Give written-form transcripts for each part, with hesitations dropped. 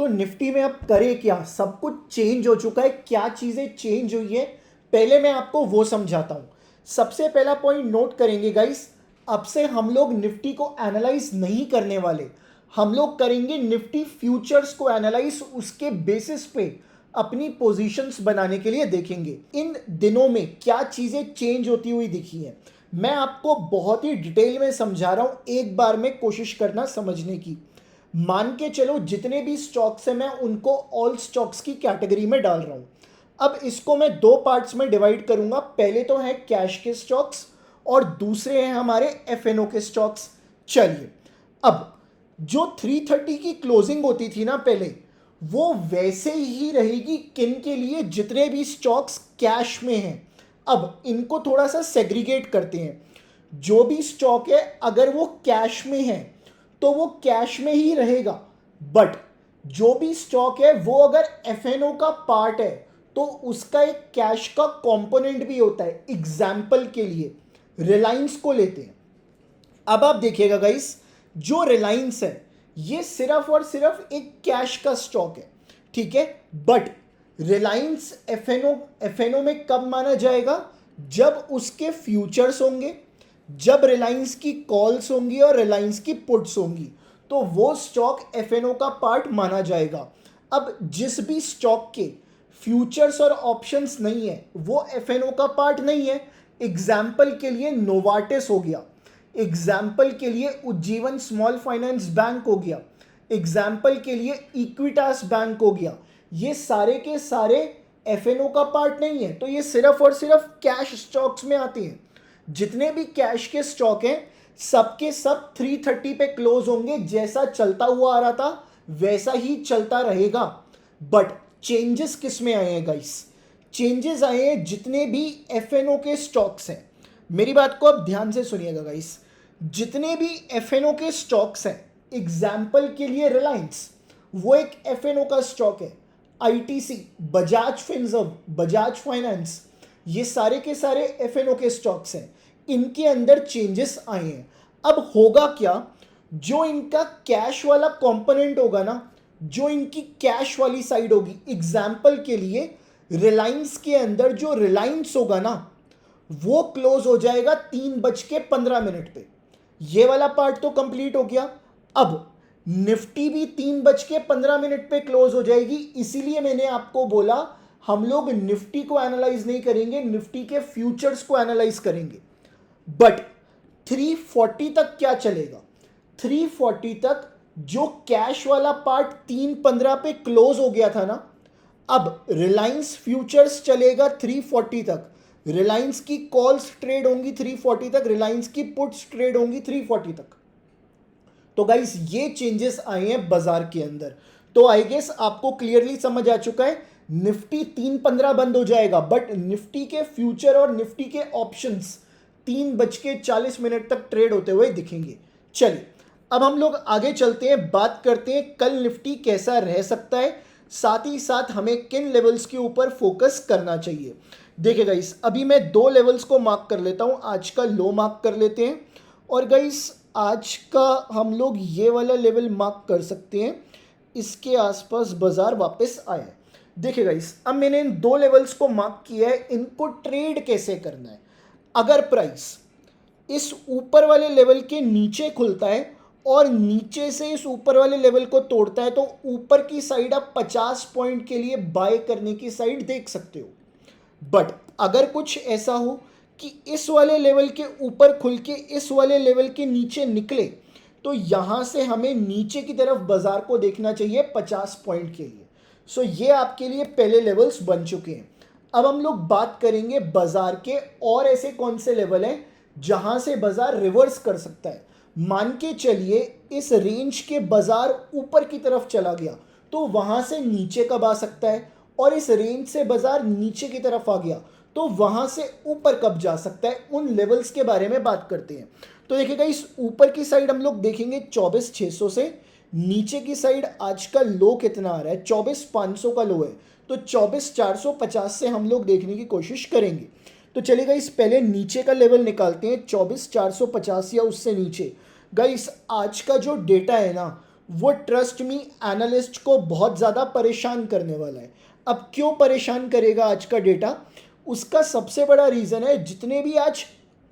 तो निफ्टी में अब करे क्या, सब कुछ चेंज हो चुका है, क्या चीज़ें चेंज हुई है पहले मैं आपको वो समझाता हूँ। सबसे पहला पॉइंट नोट करेंगे गाइस, अब से हम लोग निफ्टी को एनालाइज नहीं करने वाले, हम लोग करेंगे निफ्टी फ्यूचर्स को एनालाइज, उसके बेसिस पे अपनी पोजीशंस बनाने के लिए देखेंगे इन दिनों में क्या चीज़ें चेंज होती हुई दिखी है। मैं आपको बहुत ही डिटेल में समझा रहा हूँ, एक बार में कोशिश करना समझने की। मान के चलो जितने भी स्टॉक्स हैं मैं उनको ऑल स्टॉक्स की कैटेगरी में डाल रहा हूं। अब इसको मैं दो पार्ट्स में डिवाइड करूंगा, पहले तो है कैश के स्टॉक्स और दूसरे हैं हमारे एफएनओ के स्टॉक्स। चलिए, अब जो 330 की क्लोजिंग होती थी ना पहले, वो वैसे ही रहेगी किन के लिए, जितने भी स्टॉक्स कैश में हैं। अब इनको थोड़ा सा सेग्रीगेट करते हैं। जो भी स्टॉक है अगर वो कैश में है तो वो कैश में ही रहेगा, बट जो भी स्टॉक है वो अगर एफएनओ का पार्ट है तो उसका एक कैश का कंपोनेंट भी होता है। एग्जाम्पल के लिए रिलायंस को लेते हैं। अब आप देखिएगा गाइस, जो रिलायंस है ये सिर्फ और सिर्फ एक कैश का स्टॉक है, ठीक है। बट रिलायंस एफएनओ में कब माना जाएगा, जब उसके फ्यूचर्स होंगे, जब रिलायंस की कॉल्स होंगी और रिलायंस की पुट्स होंगी, तो वो स्टॉक एफएनओ का पार्ट माना जाएगा। अब जिस भी स्टॉक के फ्यूचर्स और ऑप्शंस नहीं है वो एफएनओ का पार्ट नहीं है। एग्जाम्पल के लिए नोवार्टिस हो गया, एग्जाम्पल के लिए उज्जीवन स्मॉल फाइनेंस बैंक हो गया, एग्जाम्पल के लिए इक्विटास बैंक हो गया। ये सारे के सारे एफएनओ का पार्ट नहीं है, तो ये सिर्फ और सिर्फ कैश स्टॉक्स में आती हैं। जितने भी कैश के स्टॉक हैं सबके सब 330 पे क्लोज होंगे, जैसा चलता हुआ आ रहा था वैसा ही चलता रहेगा। बट चेंजेस किस में आए हैं गाइस, चेंजेस आए हैं जितने भी एफएनओ के स्टॉक्स हैं। मेरी बात को अब ध्यान से सुनिएगा गाइस, जितने भी एफएनओ के स्टॉक्स हैं, एग्जाम्पल के लिए रिलायंस वो एक एफएनओ का स्टॉक है, ITC, Bajaj Finserv, Bajaj finance, ये सारे के सारे एफएनओ के स्टॉक्स हैं। इनके अंदर चेंजेस आए हैं। अब होगा क्या, जो इनका कैश वाला कंपोनेंट होगा ना, जो इनकी कैश वाली साइड होगी, एग्जाम्पल के लिए रिलायंस के अंदर जो रिलायंस होगा ना वो क्लोज हो जाएगा 3:15 पे। ये वाला पार्ट तो कंप्लीट हो गया। अब निफ्टी भी 3:15 पे क्लोज हो जाएगी। इसीलिए मैंने आपको बोला हम लोग निफ्टी को एनालाइज नहीं करेंगे, निफ्टी के फ्यूचर्स को एनालाइज करेंगे। बट 340 तक क्या चलेगा, 340 तक जो कैश वाला पार्ट 3:15 पे क्लोज हो गया था ना, अब रिलायंस फ्यूचर्स चलेगा 340 तक, रिलायंस की कॉल्स ट्रेड होंगी 340 तक, रिलायंस की पुट्स ट्रेड होंगी 340 तक। तो गाइस ये चेंजेस आए हैं बाजार के अंदर। तो आई गेस आपको क्लियरली समझ आ चुका है, निफ्टी 3:15 बंद हो जाएगा, बट निफ्टी के फ्यूचर और निफ्टी के ऑप्शंस 3:40 तक ट्रेड होते हुए दिखेंगे। चलिए अब हम लोग आगे चलते हैं, बात करते हैं कल निफ्टी कैसा रह सकता है, साथ ही साथ हमें किन लेवल्स के ऊपर फोकस करना चाहिए। देखिए गाइस, अभी मैं दो लेवल्स को मार्क कर लेता हूं, आज का लो मार्क कर लेते हैं और गाइस आज का हम लोग ये वाला लेवल मार्क कर सकते हैं, इसके आसपास बाजार वापस आया है। देखिए गाइस, अब मैंने इन दो लेवल्स को मार्क किया है, इनको ट्रेड कैसे करना है। अगर प्राइस इस ऊपर वाले लेवल के नीचे खुलता है और नीचे से इस ऊपर वाले लेवल को तोड़ता है तो ऊपर की साइड आप 50 पॉइंट के लिए बाय करने की साइड देख सकते हो। बट अगर कुछ ऐसा हो कि इस वाले लेवल के ऊपर खुल के इस वाले लेवल के नीचे निकले, तो यहाँ से हमें नीचे की तरफ बाजार को देखना चाहिए 50 पॉइंट के लिए। सो ये आपके लिए पहले लेवल्स बन चुके हैं। अब हम लोग बात करेंगे बाजार के और ऐसे कौन से लेवल हैं जहाँ से बाजार रिवर्स कर सकता है। मान के चलिए इस रेंज के बाजार ऊपर की तरफ चला गया तो वहाँ से नीचे कब आ सकता है, और इस रेंज से बाजार नीचे की तरफ आ गया तो वहाँ से ऊपर कब जा सकता है। उन लेवल्स के बारे में बात करते हैं। तो देखिएगा, इस ऊपर की साइड हम लोग देखेंगे 24,600 से, नीचे की साइड आज का लो कितना आ रहा है, 24,500 का लो है, तो 24,450 से हम लोग देखने की कोशिश करेंगे। तो चलेगा, इस पहले नीचे का लेवल निकालते हैं 24,450 या उससे नीचे। गाइस आज का जो डेटा है ना वो ट्रस्ट मी एनालिस्ट को बहुत ज़्यादा परेशान करने वाला है। अब क्यों परेशान करेगा आज का डेटा? उसका सबसे बड़ा रीज़न है, जितने भी आज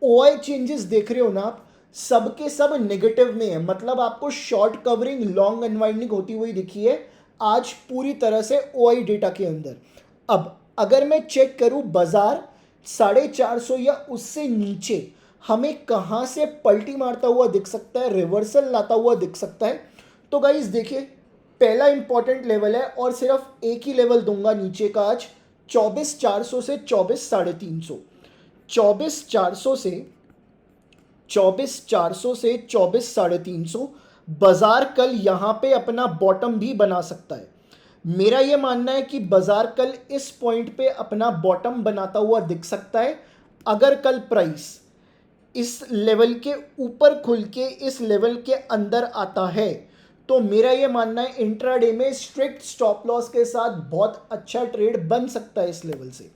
ओआई चेंजेस देख रहे हो ना आप, सब के सब नेगेटिव में है। मतलब आपको शॉर्ट कवरिंग लॉन्ग अनवाइंडिंग होती हुई दिखी है आज पूरी तरह से ओआई डेटा के अंदर। अब अगर मैं चेक करूं बाजार 450 या उससे नीचे हमें कहाँ से पलटी मारता हुआ दिख सकता है, रिवर्सल लाता हुआ दिख सकता है, तो गाइस देखिए पहला इंपॉर्टेंट लेवल है और सिर्फ एक ही लेवल दूंगा नीचे का आज, 24,400 से 24,350। 24,400 से 24,400 से 24,350 बाजार कल यहाँ पे अपना बॉटम भी बना सकता है। मेरा ये मानना है कि बाजार कल इस पॉइंट पे अपना बॉटम बनाता हुआ दिख सकता है। अगर कल प्राइस इस लेवल के ऊपर खुल के इस लेवल के अंदर आता है तो मेरा ये मानना है इंट्राडे में स्ट्रिक्ट स्टॉप लॉस के साथ बहुत अच्छा ट्रेड बन सकता है इस लेवल से।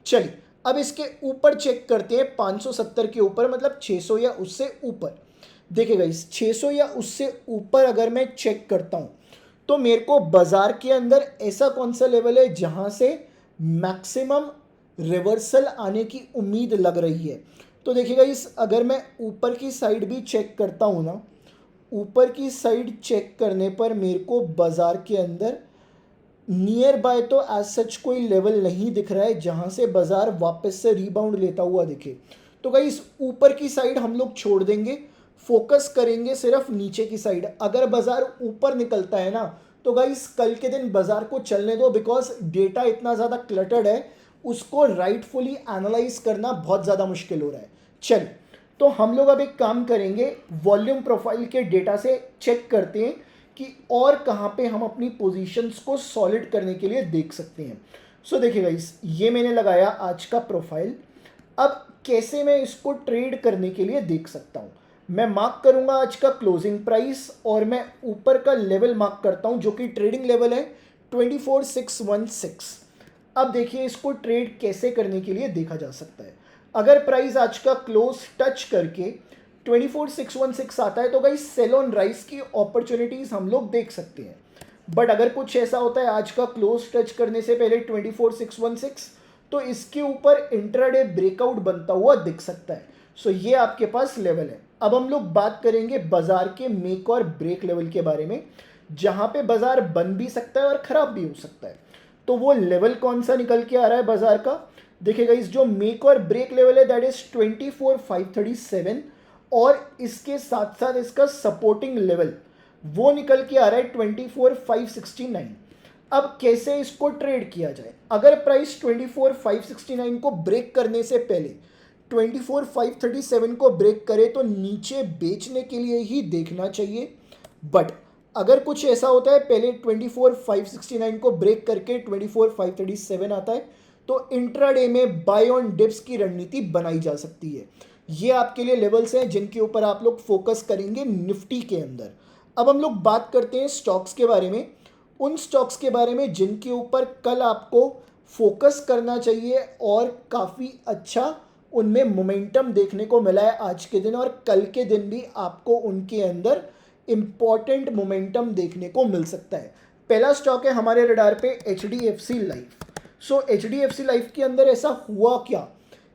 चलिए अब इसके ऊपर चेक करते हैं 570 के ऊपर, मतलब 600 या उससे ऊपर। देखिएगा इस 600 या उससे ऊपर अगर मैं चेक करता हूँ तो मेरे को बाजार के अंदर ऐसा कौन सा लेवल है जहाँ से मैक्सिमम रिवर्सल आने की उम्मीद लग रही है। तो देखिएगा इस अगर मैं ऊपर की साइड भी चेक करता हूँ ना, ऊपर की साइड चेक करने पर मेरे को बाजार के अंदर नियर बाय तो एज सच कोई लेवल नहीं दिख रहा है जहां से बाजार वापस से रीबाउंड लेता हुआ दिखे। तो गाइस ऊपर की साइड हम लोग छोड़ देंगे, फोकस करेंगे सिर्फ नीचे की साइड। अगर बाजार ऊपर निकलता है ना तो गाइस कल के दिन बाजार को चलने दो, बिकॉज डेटा इतना ज़्यादा क्लटर्ड है, उसको राइटफुली एनालाइज करना बहुत ज़्यादा मुश्किल हो रहा है। चल तो हम लोग अब एक काम करेंगे, वॉल्यूम प्रोफाइल के डेटा से चेक करते हैं कि और कहाँ पे हम अपनी पोजीशंस को सॉलिड करने के लिए देख सकते हैं। सो देखिए गाइस ये मैंने लगाया आज का प्रोफाइल। अब कैसे मैं इसको ट्रेड करने के लिए देख सकता हूँ, मैं मार्क करूँगा आज का क्लोजिंग प्राइस और मैं ऊपर का लेवल मार्क करता हूँ जो कि ट्रेडिंग लेवल है 24,616। अब देखिए इसको ट्रेड कैसे करने के लिए देखा जा सकता है। अगर प्राइस आज का क्लोज टच करके 24,616 आता है तो गाइस सेल ऑन राइस की अपॉर्चुनिटीज हम लोग देख सकते हैं। बट अगर कुछ ऐसा होता है आज का क्लोज टच करने से पहले 24,616, तो इसके ऊपर इंट्राडे ब्रेकआउट बनता हुआ दिख सकता है। सो ये आपके पास लेवल है। अब हम लोग बात करेंगे बाजार के मेक और ब्रेक लेवल के बारे में, जहां पे बाजार बन भी सकता है और खराब भी हो सकता है। तो वो लेवल कौन सा निकल के आ रहा है बाजार का, देखिएगा इस जो मेक और ब्रेक लेवल है दैट इज 24,537 और इसके साथ साथ इसका सपोर्टिंग लेवल वो निकल के आ रहा है 24,569। अब कैसे इसको ट्रेड किया जाए, अगर प्राइस 24,569 को ब्रेक करने से पहले 24,537 को ब्रेक करे तो नीचे बेचने के लिए ही देखना चाहिए। बट अगर कुछ ऐसा होता है पहले 24,569 को ब्रेक करके 24,537 आता है तो इंट्राडे में बाय ऑन डिप्स की रणनीति बनाई जा सकती है। ये आपके लिए लेवल्स हैं जिनके ऊपर आप लोग फोकस करेंगे निफ्टी के अंदर। अब हम लोग बात करते हैं स्टॉक्स के बारे में, उन स्टॉक्स के बारे में जिनके ऊपर कल आपको फोकस करना चाहिए और काफ़ी अच्छा उनमें मोमेंटम देखने को मिला है आज के दिन, और कल के दिन भी आपको उनके अंदर इम्पॉर्टेंट मोमेंटम देखने को मिल सकता है। पहला स्टॉक है हमारे रडार पे HDFC लाइफ। सो HDFC लाइफ के अंदर ऐसा हुआ क्या,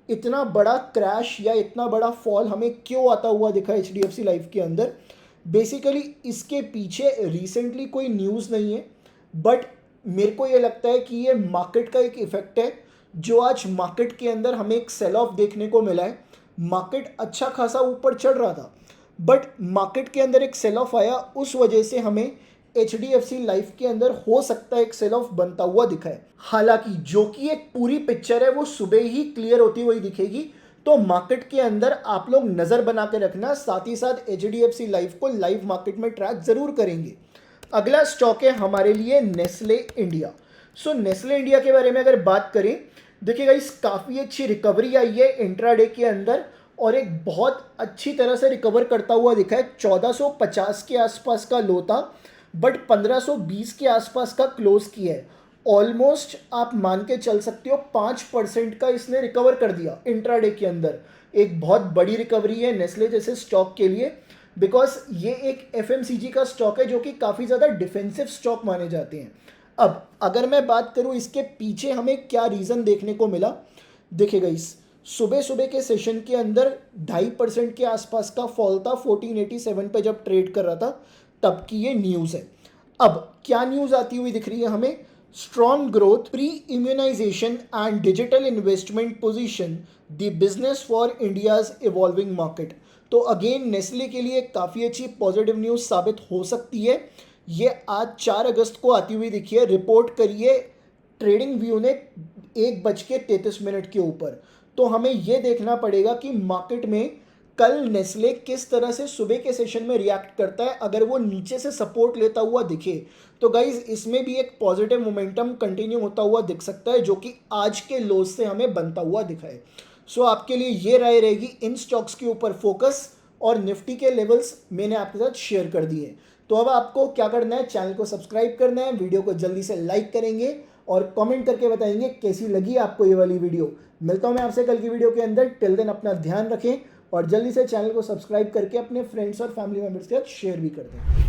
इतना बड़ा क्रैश या इतना बड़ा फॉल हमें क्यों आता हुआ दिखा HDFC लाइफ के अंदर? बेसिकली इसके पीछे रिसेंटली कोई न्यूज़ नहीं है, बट मेरे को ये लगता है कि ये मार्केट का एक इफेक्ट है जो आज मार्केट के अंदर हमें एक सेल ऑफ देखने को मिला है। मार्केट अच्छा खासा ऊपर चढ़ रहा था बट मार्केट के अंदर एक सेल ऑफ आया, उस वजह से हमें HDFC लाइफ के अंदर हो सकता है एक सेल ऑफ बनता हुआ दिखा है। हालांकि जो कि एक पूरी पिक्चर है वो सुबह ही क्लियर होती हुई दिखेगी, तो मार्केट के अंदर आप लोग नज़र बना के रखना, साथ ही साथ HDFC लाइफ को लाइव मार्केट में ट्रैक ज़रूर करेंगे। अगला स्टॉक है हमारे लिए नेस्ले इंडिया। सो नेस्ले इंडिया के बारे में अगर बात करें, देखिएगा इस काफ़ी अच्छी रिकवरी आई है इंट्राडे के अंदर और एक बहुत अच्छी तरह से रिकवर करता हुआ दिखा है। 1450 के आसपास का लो था बट 1520 के आसपास का क्लोज किया है। ऑलमोस्ट आप मान के चल सकते हो 5% का इसने रिकवर कर दिया इंट्राडे के अंदर। एक बहुत बड़ी रिकवरी है नेस्ले जैसे स्टॉक के लिए। बिकॉज ये एक FMCG का स्टॉक है जो कि काफ़ी ज़्यादा डिफेंसिव स्टॉक माने जाते हैं। अब अगर मैं बात करूं इसके पीछे हमें क्या रीज़न देखने को मिला, देखिएगा इस सुबह सुबह के सेशन के अंदर 2.5% के आसपास का फॉल था 1487 पे जब ट्रेड कर रहा था, तब की ये न्यूज़ है। अब क्या न्यूज़ आती हुई दिख रही है हमें, strong growth, premiumization and digital investment position the business for India's evolving market. तो अगेन नेस्ले के लिए काफ़ी अच्छी पॉजिटिव न्यूज़ साबित हो सकती है। ये आज 4 अगस्त को आती हुई दिखी है, रिपोर्ट करिए ट्रेडिंग व्यू ने 1:33 के ऊपर। तो हमें यह देखना पड़ेगा कि मार्केट में कल नेस्ले किस तरह से सुबह के सेशन में रिएक्ट करता है। अगर वो नीचे से सपोर्ट लेता हुआ दिखे तो गाइज इसमें भी एक पॉजिटिव मोमेंटम कंटिन्यू होता हुआ दिख सकता है, जो कि आज के लोज से हमें बनता हुआ दिखा है। सो आपके लिए ये राय रहेगी, इन स्टॉक्स के ऊपर फोकस, और निफ्टी के लेवल्स मैंने आपके साथ शेयर कर दिए। तो अब आपको क्या करना है, चैनल को सब्सक्राइब करना है, वीडियो को जल्दी से लाइक करेंगे और कमेंट करके बताएंगे कैसी लगी आपको ये वाली वीडियो। मिलता हूं मैं आपसे कल की वीडियो के अंदर। टिल देन अपना ध्यान रखें और जल्दी से चैनल को सब्सक्राइब करके अपने फ्रेंड्स और फैमिली मेम्बर्स के साथ शेयर भी कर दें।